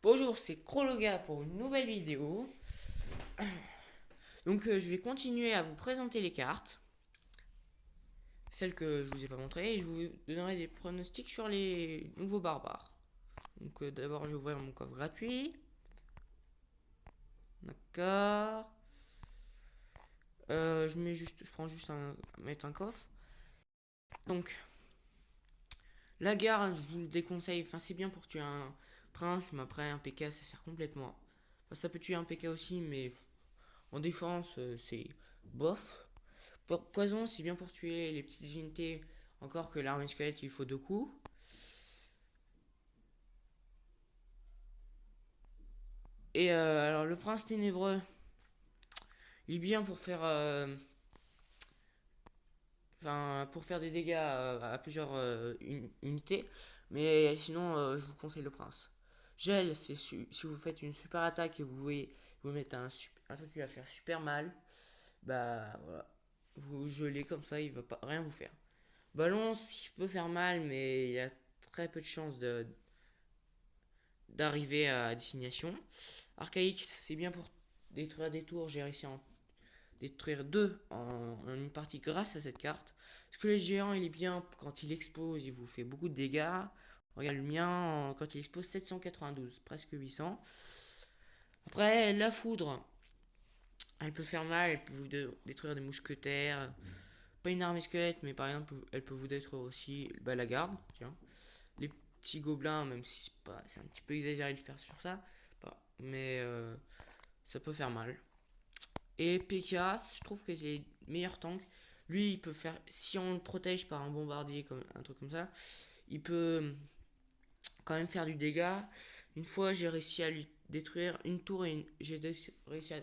Bonjour, c'est Crologa pour une nouvelle vidéo. Donc je vais continuer à vous présenter les cartes, celles que je vous ai pas montrées, et je vous donnerai des pronostics sur les nouveaux barbares. Donc d'abord je vais ouvrir mon coffre gratuit. D'accord. Je prends juste mettre un coffre. Donc la garde, je vous le déconseille. Enfin c'est bien pour tuer un prince, mais après un PK ça sert complètement. Enfin, ça peut tuer un PK aussi, mais en défense c'est bof. Poison, c'est bien pour tuer les petites unités. Encore que l'armée squelette, il faut 2 coups. Et alors, le prince ténébreux, il est bien pour faire, pour faire des dégâts à plusieurs unités. Mais sinon, je vous conseille le prince. Gel, c'est si vous faites une super attaque et vous voulez vous mettre un truc qui va faire super mal. Bah voilà, vous gelez comme ça, il va pas rien vous faire. Ballon, il peut faire mal, mais il y a très peu de chances d'arriver à destination. Archaïque, c'est bien pour détruire des tours. J'ai réussi à en détruire 2 en une partie grâce à cette carte. Squelette géant, il est bien quand il explose, il vous fait beaucoup de dégâts. Regarde le mien, quand il explose 792, presque 800. Après, la foudre, elle peut faire mal, elle peut vous détruire des mousquetaires. Pas une armée squelette, mais par exemple, elle peut vous détruire aussi la garde. Tiens. Les petits gobelins, même si c'est un petit peu exagéré de faire sur ça. Mais ça peut faire mal. Et PK, je trouve que c'est le meilleur tank. Lui, il peut faire, si on le protège par un bombardier, comme un truc comme ça, il peut quand même faire du dégât. Une fois, j'ai réussi à lui détruire une tour j'ai réussi à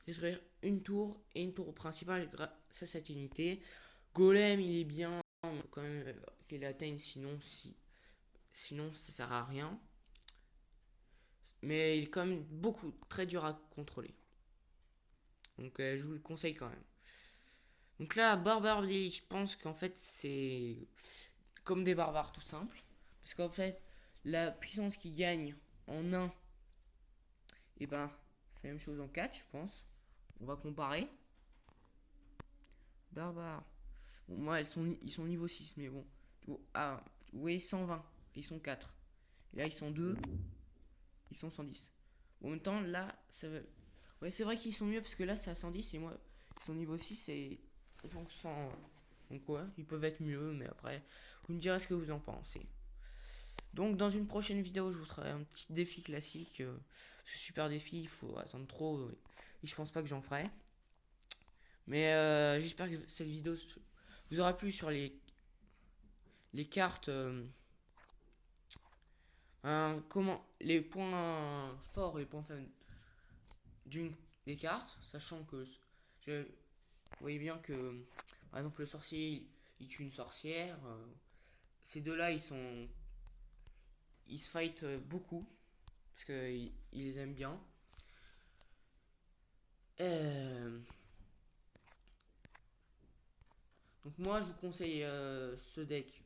détruire une tour et une tour principale grâce à cette unité. Golem, il est bien quand même qu'il atteigne, sinon ça sert à rien. Mais il est quand même très dur à contrôler. Donc je vous le conseille quand même. Donc là, Barbare, je pense qu'en fait c'est comme des barbares tout simple. Parce qu'en fait, la puissance qui gagne en 1, et ben c'est la même chose en 4 je pense. On va comparer. Barbares. Bon, moi ils sont niveau 6 mais bon. Ah, vous voyez 120, ils sont 4. Et là ils sont 2, ils sont 110. Bon, en même temps là, ouais c'est vrai qu'ils sont mieux parce que là c'est à 110 et moi ils sont niveau 6 et ils font 100. Donc ouais, ils peuvent être mieux, mais après, vous me direz ce que vous en pensez. Donc dans une prochaine vidéo, je vous ferai un petit défi classique. Ce super défi, il faut attendre trop. Et je pense pas que j'en ferai. Mais j'espère que cette vidéo vous aura plu sur les cartes. Comment les points forts et les points faibles d'une des cartes. Sachant que vous voyez bien que par exemple le sorcier il tue une sorcière. Ces deux-là ils se fight beaucoup parce qu'ils les aiment bien. Euh, donc moi je vous conseille ce deck,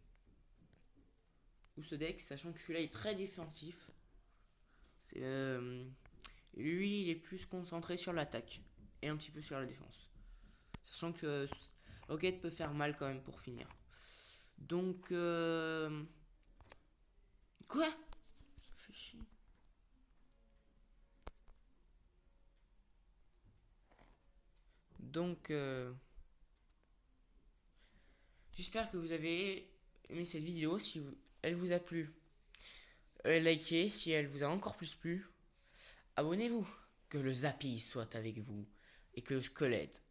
sachant que celui-là est très défensif. Euh, Lui il est plus concentré sur l'attaque et un petit peu sur la défense. Sachant que Rocket peut faire mal quand même pour finir. Donc quoi? Fais chier. Donc j'espère que vous avez aimé cette vidéo. Si elle vous a plu, likez. Si elle vous a encore plus plu, abonnez-vous. Que le Zappy soit avec vous et que le squelette